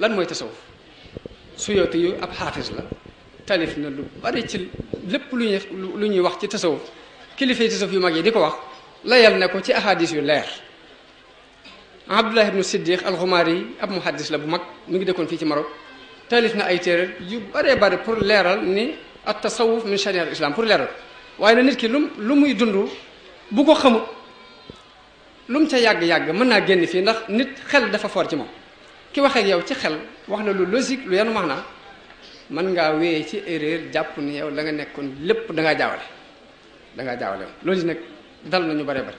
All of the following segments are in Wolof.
lan mooy tasawuf Suyuti yu ab xaafis la talif na lu bari ci lépp lu ñuy wax ci tasawuf kilifay tasawuf yu mag yi di ko wax layal ne ko ci ahadis yu leer. Abdullah ibnu Siddiq al-Xumaari ab muhaddis la bu mag mu ngi dëkkoon fii ci Maroc talif na ay téere yu baree bari pour leeral ni at tasawuf min shariat islam pour leeral waaye na nit ki lu muy dund bu ko xamut lu mu ca yàgg-yàgg mën naa génn fii ndax nit xel dafa foor ci moom ki waxee ak yow ci xel wax la lu logique lu yanu max naa mën ngaa wéyee ci erreur jàpp ni yow la nga nekkoon lépp dangaa jaawale loolu nag dal na ñu baree bari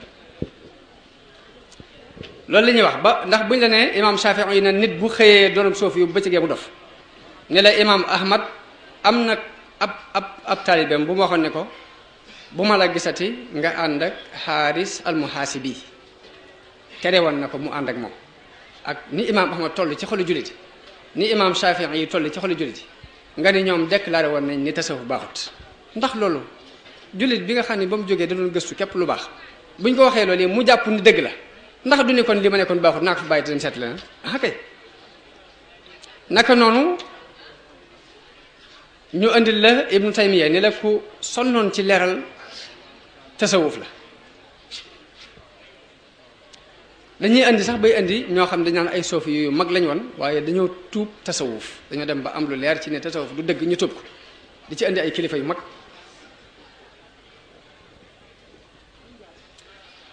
loolu la ñuy wax ba ndax buñ la nee imaam Shafii yi ne nit bu xëyee doonam soofi yu bëccëgee mu dof ne la imaam Ahmad am na ab taalibeem bu ma waxoon ne ko bu ma la gisati nga ànd ak Xaaris al-Muhaasibi tere woon na ko mu ànd ak moom ak ni imaam Ahmad toll ci xolu jullit ni imaam Shafii yi toll ci xolu jullit nga ni ñoom déclaré woon nañ ni tasawuf baaxut ndax loolu jullit bi nga xam ne ba mu jógee da doon gëstu képp lu baax buñ ko waxee loolu mu jàpp ni dëgg la ndax du ne kon li ma nekkoon baaxut naa ko fi bàyyi te dem seet leneen ah kay naka noonu ñu indil la Ibnu Taymiya ni la ku sonnoon ci leeral tasawuf la dañuy indi sax bay indi ñoo xam dañ naan ay soofi yu mag lañ woon waaye dañoo tuub tasawuf dañoo dem ba am lu leer ci ne tasawuf du dëgg ñu tuub ko di ci indi ay kilifa yu mag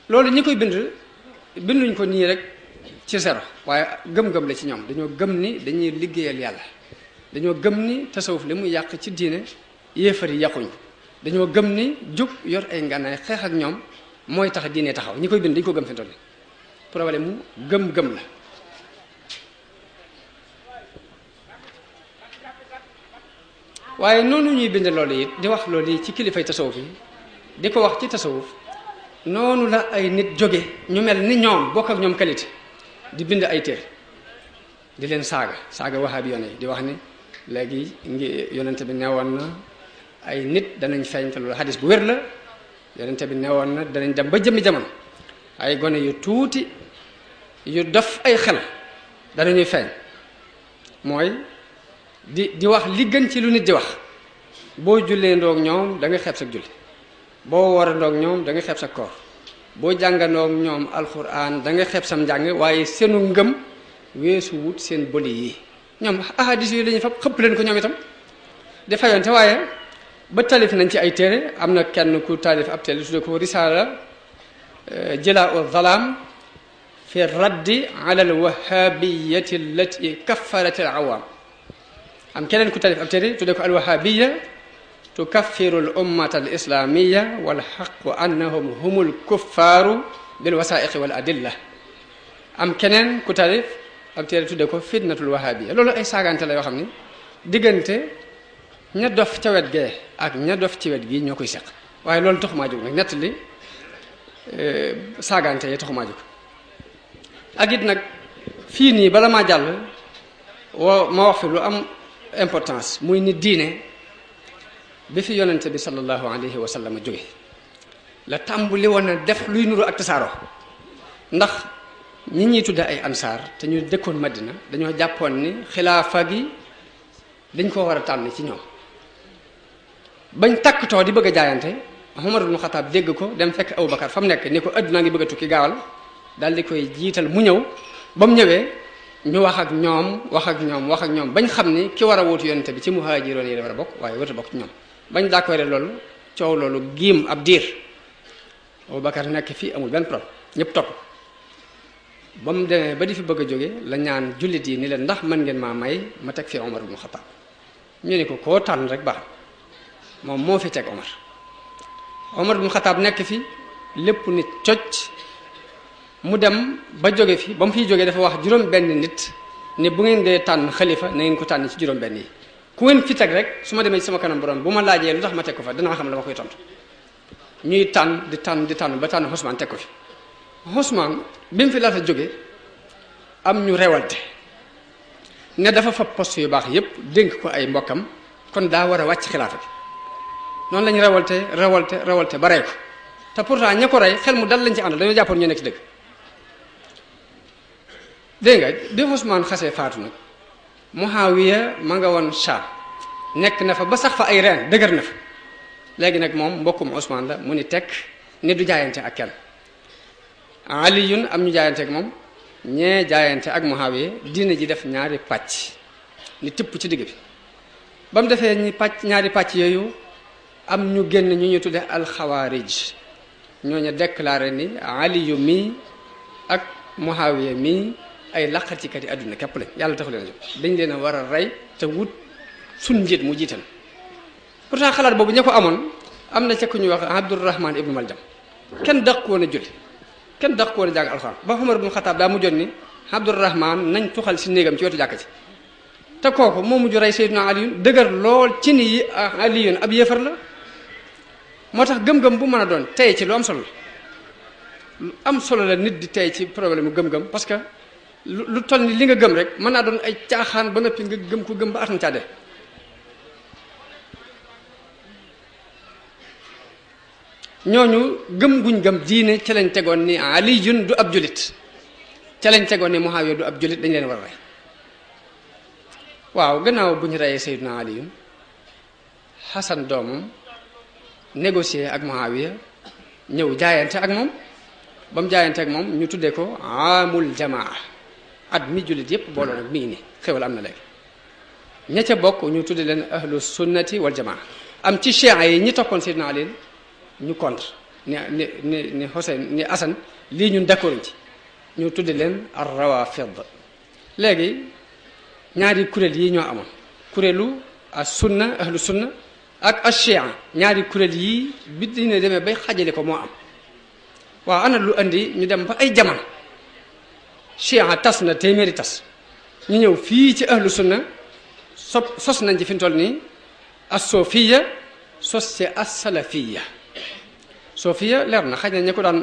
loolu ñi koy binduñ ko nii rek ci zéro waaye gëm-gëm la ci ñoom dañoo gëm ni dañuy liggéeyal yàlla dañoo gëm ni tasawuf li muy yàq ci diine yéefar yi yàquñ ko dañoo gëm ni jug yor ay ngànnaay xeex ak ñoom mooy tax diine taxaw ñi koy bind dañu ko gëm fi toll problème mu gëm-gëm la waaye noonu ñuy bind loolu it di wax loolu yi ci kilifay tasawuf yi di ko wax ci tasawuf noonu la ay nit jóge ñu mel ni ñoom bokk ak ñoom qualité di bind ay téere di leen saaga wahabi yoon yi di wax ni léegi ngi yonente bi newoon na ay nit danañ feeñ te loolu xadis bu wér la yonente bi newoon na danañ dem ba jëmmi jamono ay gone yu tuuti yu def ay xel danañuy feeñ mooy di wax li gën ci lu nit di wax boo jullee ndoog ñoom da nga xeeb sa julli boo war a ndoog ñoom da nga xeeb sa koor boo jàngandoog ñoom alquran da nga xeeb sam njàng waaye seenu ngëm weesu wut seen bëli yi ñoom ahadis yi la ñuy fab xëpp leen ko ñoom itam di fayonte waaye ba taalif nañ ci ay téere am na kenn ku taalif ab téere tudde ko risaala jilaa zalaam fi raddi ala alwahabiyati allati kaffarat al awam am keneen ku taalif ab téere tudde ko alwahabiya tukaffiru al ummata al islamiyya wal haqqu annahum humul kuffaaru bil wasaiqi wal adilla am keneen ku taalif ab téere tudde ko fitnatul wahabiya loolu ay saagante la yoo xam ni diggante ña dof ca wet gee ak ña dof ci wet gi ñoo koy seq waaye loolu taxumaa jóg nag nett li saagante yi taxumaa jóg ak it nag fii nii bala maa jàll ma wax fi lu am importance muy ni diine bi fi yonente bi sallallahu alayhi wa sallam jóge la tàmbuli woon na def luy nuru ak tasaaroo ndax ñi ñuy tudde ay ansaar te ñu dëkkoon Madina dañoo jàppoon ni xilaafa gi dañ koo war a tànn ci ñoom bañ takkutoo di bëgg a jaayante Umar ibn Xattaab dégg ko dem fekk Abubakar fa mu nekk ni ko addunaa ngi bëgg a tukki gaawal daal di koy jiital mu ñëw ba mu ñëwee ñu wax ak ñoom bañ xam ni ki war a wuutu yonente bi ci muhaajiroon yi la war a bokk waaye warut a bokk ci ñoom bañ d'accord loolu coow loolu giim ab diir Abubakar nekk fii amul benn problème ñëpp topp ba mu demee ba di fi bëgg a jóge la ñaan jullit yi ni leen ndax mën ngeen maa may ma teg fi Omar ibn Khattab ñu ne ko koo tànn rek baax moom moo fi teg Omar ibn Khattab nekk fi lépp nit cocc mu dem ba jóge fi ba mu fiy jógee dafa wax juróom benn nit ne bu ngeen dee tànn xalifa na ngeen ko tànn ci juróom benn yi ku ngeen fi teg rek su ma demee ci sama kanam borom bu ma laajee lu tax ma teg ko fa danaa xam la ma koy tontu ñuy tànn di tànn ba tànn Ousmane teg ko fi Ousmane bi mu fi laata jóge am ñu rewalte ne dafa fab poste yu baax yépp dénk ko ay mbokkam kon daa war a wàcc xilaafa bi noonu lañu rewalte ba rey ko te pourtant ña ko rey xel mu dal lañ ci àndal dañoo jàppoon ñu nekk ci dëgg dégg nga bi Ousmane xasee faatu nag Muawiya ma nga woon Sham nekk na fa ba sax fa ay reen dëgër na fa léegi nag moom mbokkum Ousmane la mu ni tekk ni du jaayante ak kenn Aliyun am ñu jaayante ak moom ñee jaayante ak Muawiya diine ji def ñaari pàcc ni tëpp ci digg bi ba mu defee ñaari pàcc yooyu am ñu génn ñu tudde alxawaarij ñooñu déclaré ni Aliyu mii ak Muawiya mii ay laqatikat yi àdduna képp lañ yàlla taxu leen a jóg dañ leen a war a rey te wut suñ njiit mu jiital pourtant xalaat boobu ña ko amoon am na ca ku ñuy wax Abdurrahman ibnu Maljam kenn daq woon a julli kenn daq woon a jàng alxuraan ba Umar ibnu Xataab daa mujjoon ni Abdurrahman nañ tuxal si néegam ci wetu jàkka ci te kooku moo mujj rey Seydina Aliyun dëgër lool ci ni yi Aliyun ab yéefar la moo tax gëm-gëm bu mën a doon tey ci lu am solo la lu am solo la nit di tey ci problème mu gëm-gëm parce que lu toll ni li nga gëm rek mën naa doon ay caaxaan ba noppi nga gëm ko gëm ba atam caade ñooñu gëm guñ gëm diine ca lañ tegoon ni Aliyun du ab julit ca lañ tegoon ni Muawiya du ab julit dañ leen war a rey waaw gannaaw bu ñu reyee Seydina Aliyun Xasan doomam négocier ak Muawiya ñëw jaayante ak moom ba mu jaayante ak moom ñu tuddee ko amul jamaa at mi jullit yépp booloo nag mi ngi nii xewal am na léegi ña ca bokk ñu tudde leen ahlu sunnati wal jamaa am ci chiites yi ñi toppoon Seydina Ali ñu contre ni Hussein ni Asan lii ñun d'accord ci ñu tudde leen ar rawafid léegi ñaari kuréel yi ñoo amoon kuréelu as sunna ahlu sunna ak as chiites ñaari kuréel yi bi dina demee bay xajale ko moo am waaw ana lu andi ñu dem ba ay jamono chiites tas na téeméeri tas ñu ñëw fii ci ahlu sunna sos nañ ci fi mu toll nii as-sofiya sos ci as-salafiya sofiya leer na xëy na ña ko daan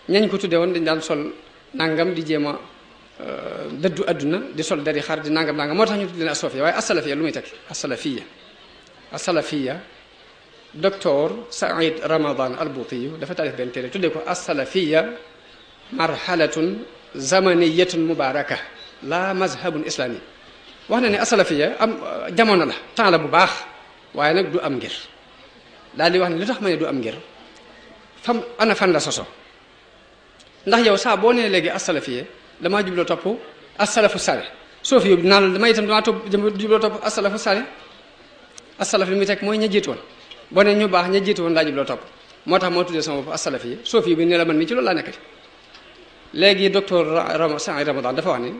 ñañ ko tuddee woon dañ daan sol nangam di jéem a dëddu adduna di sol dari xar di nangam moo tax ñu tuddee ne as-sofiya waaye as-salafiya lu muy tekki as-salafiya docteur Saïd Ramadan al-Butiyu dafa taalif benn téere tuddee ko as-salafiya marhalatun zamaniyatun mubaraka la mazhabun islami wax na ne as-salafiya am jamono la temps la bu baax waaye nag du am ngir daal di wax ne lu tax ma ne du am ngir fan la soso ndax yow saa boo nee léegi as-salafiya damaa jubloo topp as-salafu salih soo fi yóbbu naa la damay itam damaa jubloo topp as-salafu salih as-salaf li muy teg mooy ña jiitu woon boo nee ñu baax ña jiitu woon laa jubloo topp moo tax moo tuddee sama bopp as-salafiya soo fi yóbbu ne la man mii ci loolu laa nekkati léegi docteur Saïd Ramadan dafa wax ni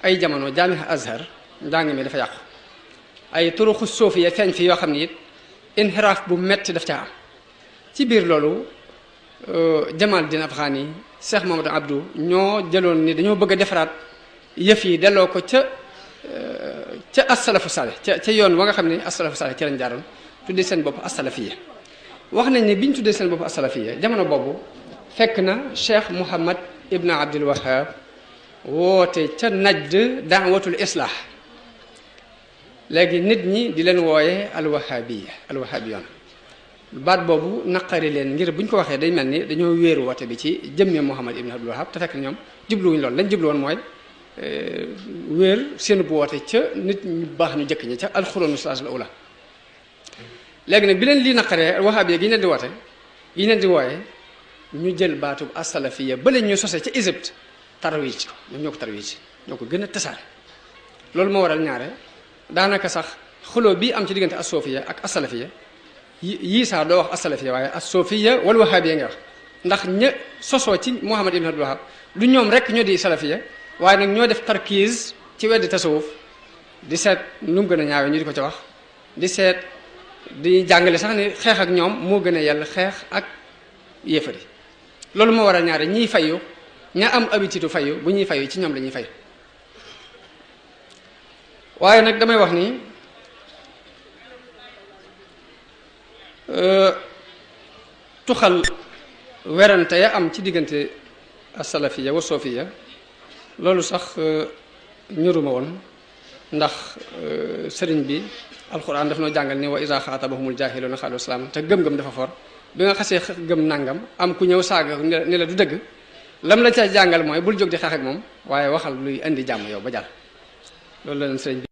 ay jamono jaamiha Azhar njàng mi dafa yàqu ay turuxu soofiya feeñ fi yoo xam ne it inxiraaf bu metti daf caa am ci biir loolu Jamal Din Afghani Cheikh Mamadou Abdou ñoo jëloon ni dañoo bëgg a defaraat yëf yi delloo ko ca as-salafu salih ca yoon wa nga xam ne as-salafu salih ci lañ jaaroon tuddee seen bopp as-salafiya wax nañ ne biñ tuddee seen bopp as-salafiya jamono boobu fekk na Cheikh Mouhamad Ibn Abdul Wahhab woote ca Najd daawatul islah léegi nit ñi di leen wooye alwahabiyoon baat boobu naqari leen ngir buñ ko waxee day mel ni dañoo wéeru woote bi ci jëmme Muhammad ibn Abdul Wahhab te fekk na ñoom jubluwuñ loolu lañ jublu woon mooy wéer seen bu woote ca nit ñu baax ñu jëkk ñi ca alxuroonu salaas la ula léegi nag bi leen lii naqaree wahabiya gi ñu leen di woote yi leen di wooye ñu jël baatub as-salafiyya bale ñu sose ca Égypte tarwiij ko ñoom ñoo ko tarwiij ñoo ko gën a tasaare loolu moo waral ñaare daanaka sax xuloo bii am ci diggante as-sofiya ak as-salafiyya yii saa doo wax as-salafiyya waaye as-sofiyya wal wahabiyya nga wax ndax ña sosoo ci Muhammad ibn Abdul Wahhab du ñoom rek ñoo di salafiyya waaye nag ñoo def tarkiis ci weddi tasawuf di seet nu mu gën a ñaawee ñu di ko ca wax di seet di jàngale sax ni xeex ak ñoom moo gën a yàlla xeex ak yéefari loolu moo waral ñaare ñiy fayu ña am habitude fayu bu ñuy fayu ci ñoom la ñuy fayu waaye nag damay wax ni tuxal werante ya am ci diggante as-salafiyya wa sofiyya loolu sax ñuruma woon ndax sëriñ bi alquran daf noo jàngal ni wa iza xaatabahumul jaahiluuna qaalu salaam te gëm-gëm dafa for bi nga xasee gëm nangam am ku ñëw saaga ni la du dëgg lam la ca jàngal mooy bul jóg di xeex ak moom waaye waxal luy indi jàmm yow ba jàll loolu la leen sëriñ bi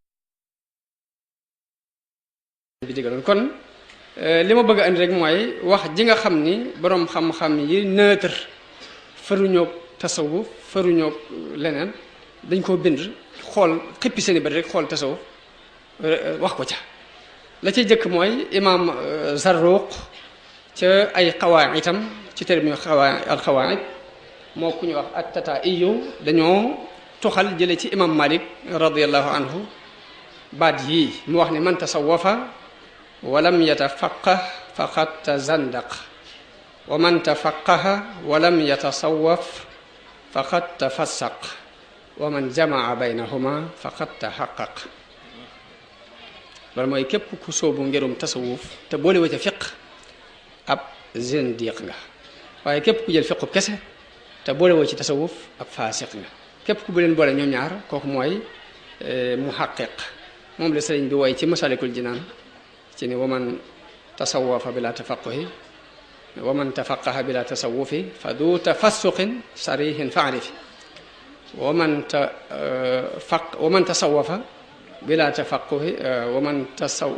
bi digaloon kon li ma bëgg a andi rek mooy wax ji nga xam ni boroom xam-xam yi neutre faruñoog tasawuf faruñoog leneen dañ koo bind xool xippi seeni bët rek xool tasawuf wax ko ca la ca jëkk mooy imaam Zarruq ca ay xawaid itam ci terme al xawaid moo ku ñu wax at-Tataa'iyu dañoo tuxal jële ci imam Malik radiyallahu anhu baat yii mu wax ni man tasawwafa walam yatafaqqah faqad tazandaq wa man tafaqqaha walam yatasawwaf faqad tafassaq wa man jamaa baynahuma faqad tahaqqaq loolu mooy képp ku sóobu ngirum tasawuf te boole wa ca fiq ab zindiq nga waaye képp ku jël fiqub kese te boole woo ci tasawuf ab faasiq nga képp ku bu leen boole ñoom ñaar kooku mooy muhaqqiq moom la sëriñ bi woy ci masalikul jinaan ci ni waman tasawafa bila tafaquhi waman tafaqaha bila tasawufi fa du tafassuqin sarihin faarifi waman tasawafa bila tafaquhi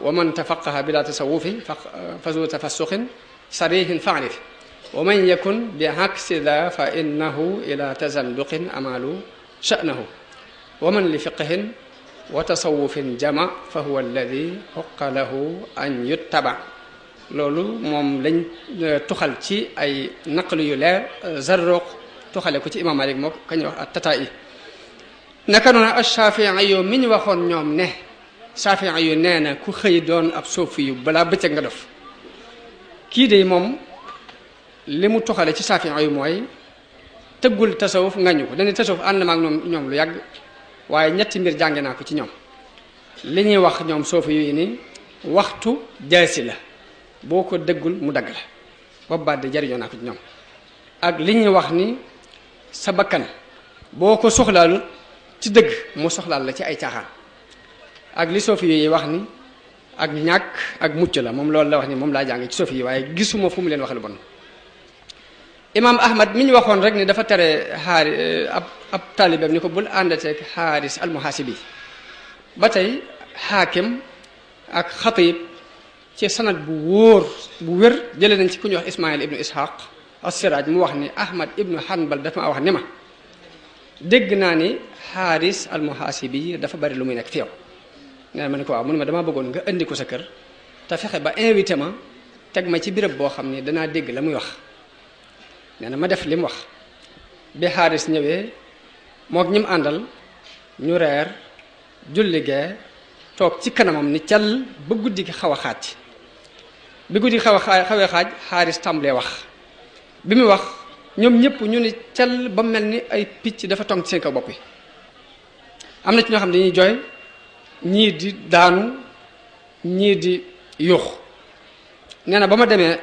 waman tafaqaha bila tasawufi fa du tafassuqin sarihin faarifi wa man yakun bi aksi da fa innahu ila tazanduqin amalu sha'nahu wa man li fiqhin wa tasawufin jama fa huwa alladi xuqa lahu an yuttaba loolu moom lañ tuxal ci ay naqlu yu leer Zarruq tuxale ko ci imam Malik moo kañ wax at-Tataa'i naka noonu ash-Shaafi'i yu mi ñu waxoon ñoom ne Shaafi'i yu nee na ku xëy doon ab suufi yu balaa bëccëg nga dof kii de moom li mu tuxale ci Shaafi'i yu mooy tëggul tasawuf ngañu ko dañuy tasawuf ànd ma ak ñoom lu yàgg waaye ñetti mbir jànge naa ko ci ñoom li ñuy wax ñoom soofi yu ni waxtu jaasi la boo ko dëggul mu dagg la boobu baat de jariñoo naa ko ci ñoom ak li ñuy wax ni sa bakkan boo ko soxlaalut ci dëgg mu soxlaal la ci ay caaxaan ak li soofi yi wax ni ak ñàkk ak mucc la moom loolu la wax ni moom laa jànge ci soofi yi waaye gisuma fu mu leen wax lu bon imam Ahmad mi ñu waxoon rek ni dafa tere ab taalibeem ni ko bul àndateeg Xaaris almuhaasibi ba tey xaakim ak xatib ci sanad bu wóor bu wér jële nañ ci ku ñuy wax Ismaïl ibnu Ishaq as-Siraaj mu wax ni Ahmad ibnu Hanbal dafa ma wax ni ma dégg naa ni Xaaris almuhaasibi dafa bari lu muy nekk fi yow nee na ma ne ko waaw mu ne ma damaa bëggoon nga indi ko sa kër te fexe ba invité ma teg ma ci béréb boo xam ni danaa dégg la muy wax nee na ma def li mu wax bi Xaaris ñëwee mook ñi mu àndal ñu reer julli gee toog ci kanamam ni cal ba guddi gi xaw a xaaj bi guddi gi xawee xaaj Xaaris tàmbalee wax bi muy wax ñoom ñëpp ñu ni cal ba mel ni ay picc dafa tong ci seen kaw bopp yi am na ci ñoo xam ne dañuy jooy ñii di daanu ñii di yuux nee na ba ma demee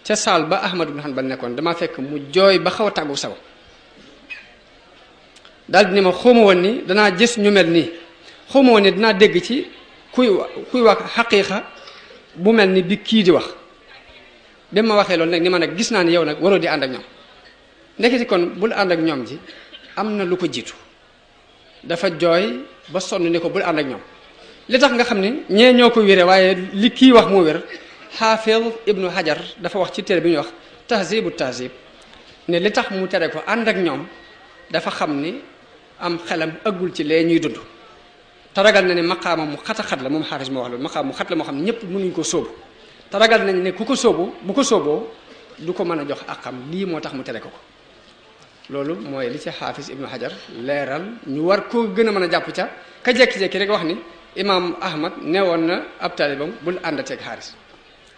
ca saal ba Ahmad ibn Hanbal nekkoon dama fekk mu jooy ba xaw a tàggu saw daal di ni ma xawma woon ni danaa gis ñu mel nii xawma woon ni dinaa dégg ci kuy wax xaqiiqa bu mel ni bi kii di wax bi ma waxee loolu nag ni ma nag gis naa ni yow nag waroo di ànd ak ñoom ndeketi kon bul ànd ak ñoom ji am na lu ko jiitu dafa jooy ba sonn ni ko bul ànd ak ñoom li tax nga xam ni ñee ñoo ko wére waaye li kii wax moo wér Xaafid ibnu Hajar dafa wax ci téere bi ñuy wax tahzibu tahzib ne li tax mu tere ko ànd ak ñoom dafa xam ni am xelam ëggul ci lee ñuy dund te ragal na ne maqaama mu xat la moom Xaaris moo wax loolu maqaama mu xat la moo xam ne ñëpp mënuñ ko sóobu te ragal nañ ne ku ko sóobu bu ko sóoboo du ko mën a jox ak xam lii moo tax mu tere ko loolu mooy li ci Xaafis ibnu Hajar leeral ñu war koo gën a mën a jàpp ca ka jekki-jekki rek wax ni imaam Ahmad neewoon na ab taalibam bul àndateeg Xaaris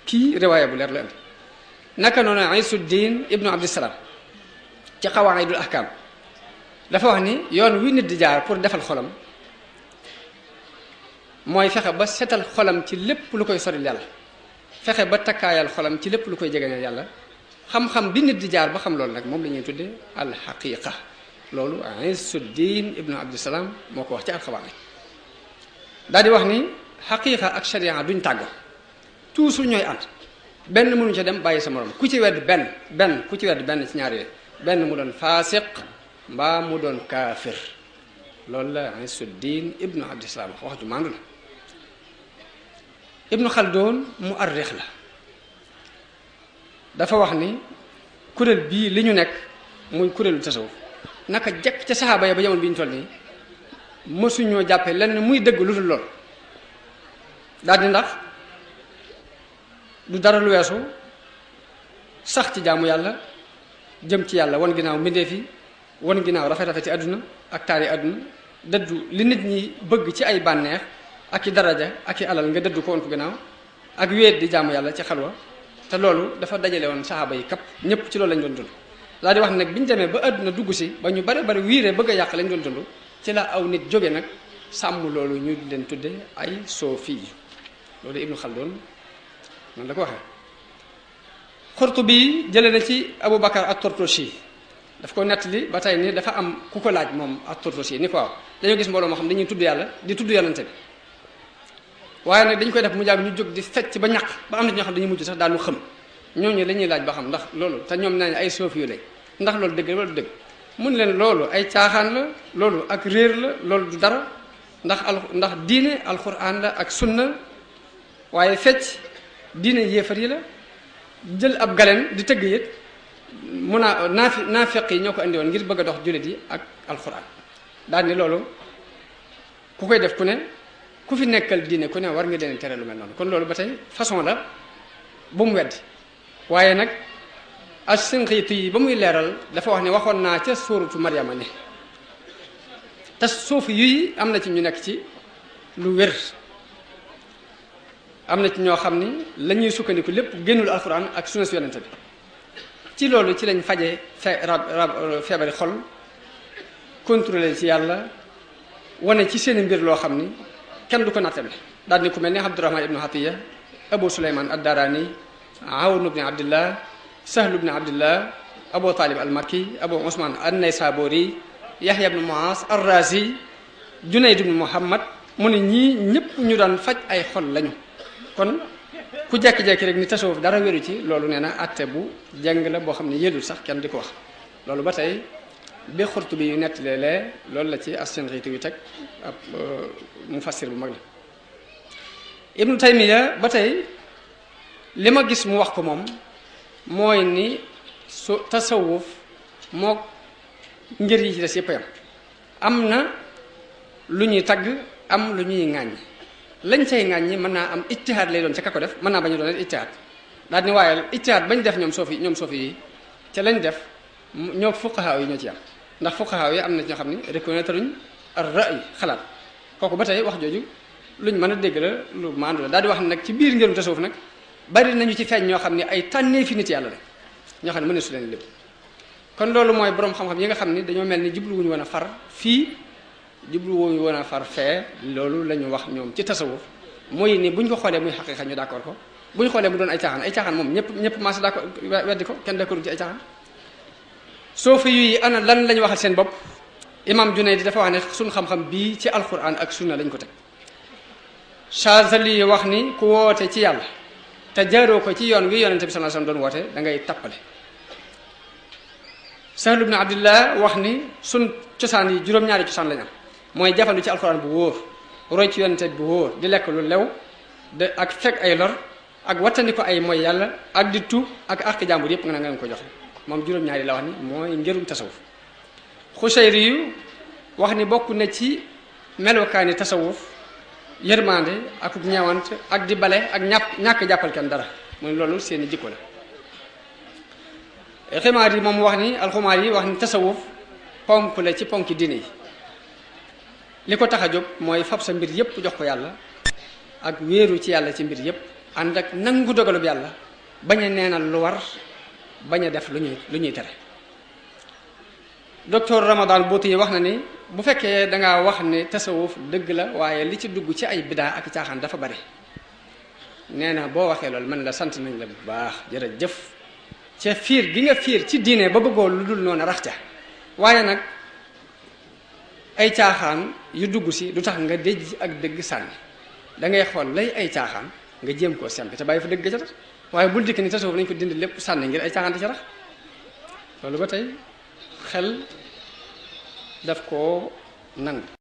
kii riwaaya bu leer la indi naka noonu Isuddin ibnu Abdissalaam ci Qawaa'idul Ahkaam dafa wax ni yoon wi nit di jaar pour defal xolam mooy fexe ba setal xolam ci lépp lu koy soril yàlla fexe ba takkaayal xolam ci lépp lu koy jegeñal yàlla xam-xam bi nit di jaar ba xam loolu nag moom la ñuy tudde alxaqiqa loolu Isuddin ibnu Abdissalaam moo ko wax ci alxawaa'id daal di wax ni xaqiqa ak sharia duñ tàggo toujours ñooy ànd benn mënu ca dem bàyyi sa morom ku ci wedd benn ku ci wedd benn ci ñaar yooyu benn mu doon faasiq mbaa mu doon kaafir loolu la Isuddin ibnu Abdissalaam wax ju maandu la Ibnu Khaldun mu arrix la dafa wax ni kuréel bii li ñu nekk muy kuréelu tasawuf naka jekk ca saxaaba ya ba jamono bi ñu toll nii mësuñoo jàppe lenn muy dëgg lu dul lool daal di ndax du dara lu weesu sax ci jaamu yàlla jëm ci yàlla wan ginnaaw mbindeef yi wan ginnaaw rafet-rafeti àdduna ak taari àdduna dëddu li nit ñi bëgg ci ay bànneex ak i daraja ak i alal nga dëddu ko woon ko ginnaaw ak wéet di jaamu yàlla ci xalwa te loolu dafa dajale woon saxaaba yi kap ñëpp ci loolu lañ doon dund laa di wax ne nag bi ñu demee ba àdduna dugg si ba ñu bari bari wiiree bëgg a yàq lañ doon dund ci la aw nit jóge nag sàmm loolu ñu leen tudde ay soofi yi loolu Ibnu Khaldun noonu la ko waxee Xurtubi jële na ci Abu Bakar at-Tortoshi daf ko nettali ba tey ni dafa am ku ko laaj moom at-Tortoshi ni ko waaw dañoo gis mbooloo moo xam dañuy tudd yàlla di tudd yonente bi waaye nag dañ koy def mu jàgg ñu jóg di fecc ba ñaq ba am na ñoo xam dañuy mujj sax daanu xëm ñooñu la ñuy laaj ba xam ndax loolu te ñoom nañ ay soofi yu lañ ndax loolu dëgg la wala du dëgg mun leen loolu ay caaxaan la loolu ak réer la loolu du dara ndax diine alquran la ak sunna waaye fecc diine yéefar yi la jël ab galeen di tëgg it mun a naafeq yi ñoo ko andi woon ngir bëgg a dox jullit yi ak alquran daal ni loolu ku koy def ku ne ku fi nekkal diine ku ne war nga leen tere lu mel noonu kon loolu ba tey façon la bu mu weddi waaye nag as-Sinqiiti yi ba muy leeral dafa wax ne waxoon naa ca suuratu Maryama ne te suufi yuy am na ci ñu nekk ci lu wér am na ci ñoo xam ni la ñuy sukkandiku lépp génnul alxuraan ak sunna si yonente bi ci loolu ci lañ faje feebari xol contrôler ci yàlla wane ci seeni mbir loo xam ni kenn du ko nattable daal ni ku mel ni Abdurahman ibnu Hatiya Abu Suleyman ad-Darani Awn ibn Abdillah Sahl ibn Abdillah Abu Talib al-Makki Abu Usman an-Naysaburi Yahya ibn Muaz ar-Razi Junayd ibn Muhammad mu ne ñii ñëpp ñu daan faj ay xol lañu kon ku jekki-jekki rek ni tasawuf dara wéru ci loolu nee na atte bu jàng la boo xam ne yëlul sax kenn di ko wax loolu ba tey bi Xurtubi yu nettalee loolu la ci as-Sinqiiti yu teg ab mufassir bu mag la Ibnu Taymiya ba tey li ma gis mu wax ko moom mooy ni su tasawuf moo ngir yi ci des yëpp yam am na lu ñuy tagg am lu ñuy ŋàññ lañ cay ŋàññi mën naa am ijtihaad lay doon ca ka ko def mën naa bañu doon ijtihaad daal ni waaye ijtihaad bañ def ñoom soofi yi ca lañ def ñoo fuqahaa yi ñoo ci am ndax fuqahaa yi am na ñoo xam ne reconnaître uñ ar-ra'y xalaat kooku ba tey wax jooju luñ mën a dégg la lu maandu la daal di wax ne nag ci biir ngirum tasawuf nag bari nañu ci feeñ ñoo xam ne ay tànnee fi nit yàlla la ñoo xam ne mëne su leen lépp kon loolu mooy boroom xam-xam yi nga xam ni dañoo mel ni jubluwuñu woon a far fii jubluwuñu woon a far fee loolu la ñu wax ñoom ci tasawuf mooy ni buñ ko xoolee muy xaqiiqa ñu d'accord ko buñ xoolee mu doon ay caaxaan moom ñëpp maasa d'accord weddi ko kenn d'accord ci ay caaxaan soofi yi ana lan lañu waxal seen bopp imam Junayd dafa wax ne suñ xam-xam bii ci alquran ak sunna lañ ko teg Chazali wax ni ku woote ci yàlla te jaaroo ko ci yoon wi yonente bi sallallahu alayhi wasallam doon woote da ngay tappale Sahl ibn Abdillah wax ni sun cosaan yi juróom-ñaari cosaan lañ am mooy jafandu ci alxuraan bu wóor roy ci yonente bu wóor di lekk lu lew de ak fekk ay lor ak wattandi ko ay mooy yàlla ak di tuub ak àq jàmbur yépp nga ko joxe moom juróom-ñaari la wax ni mooy ngirum tasawuf Xusayri yu wax ni bokk na ci melokaani tasawuf yërmande ak ñeewant ak di bale ak ñàkk jàppal kenn dara mooy loolu seeni jikko la ximaar yi moom wax ni alxumaar yi wax ni tasawuf ponk la ci ponki diine yi li ko tax a jóg mooy fab sa mbir yépp jox ko yàlla ak wéeru ci yàlla ci mbir yépp ànd ak nangu dogalub yàlla bañ a neenal lu war bañ a def lu ñuy tere docteur Ramadan Bouti wax na ni bu fekkee dangaa wax ne tasawuf dëgg la waaye li ci dugg ci ay bidaa ak caaxaan dafa bari nee na boo waxee loolu man la sant nañ la bu baax jërëjëf ca fiir gi nga fiir ci diine ba bëggoo lu dul noonu rax ca waaye nag ay caaxaan yu dugg si du tax nga déj ak dëgg sànni da ngay xool lay ay caaxaan nga jéem koo sempi te bàyyi fa dëgg ca tax waaye bul dikk ni tasawuf nañ ko dindi lépp sànni ngir ay caaxaan di ca rax loolu ba tey xel daf koo nangu